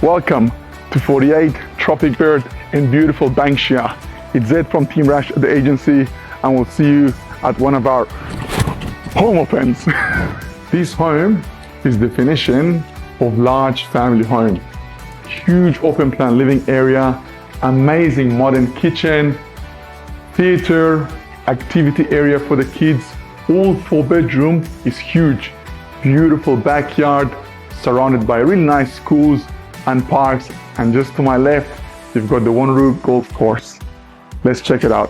Welcome to 48 Tropicbird in beautiful Banksia. It's Zed from Teamrash at the agency, and we'll see you at one of our home opens. This home is definition of large family home. Huge open plan living area, amazing modern kitchen, theater, activity area for the kids. All 4-bedroom is huge. Beautiful backyard surrounded by really nice schools and parks, and just to my left you've got the One Roof golf course. Let's check it out.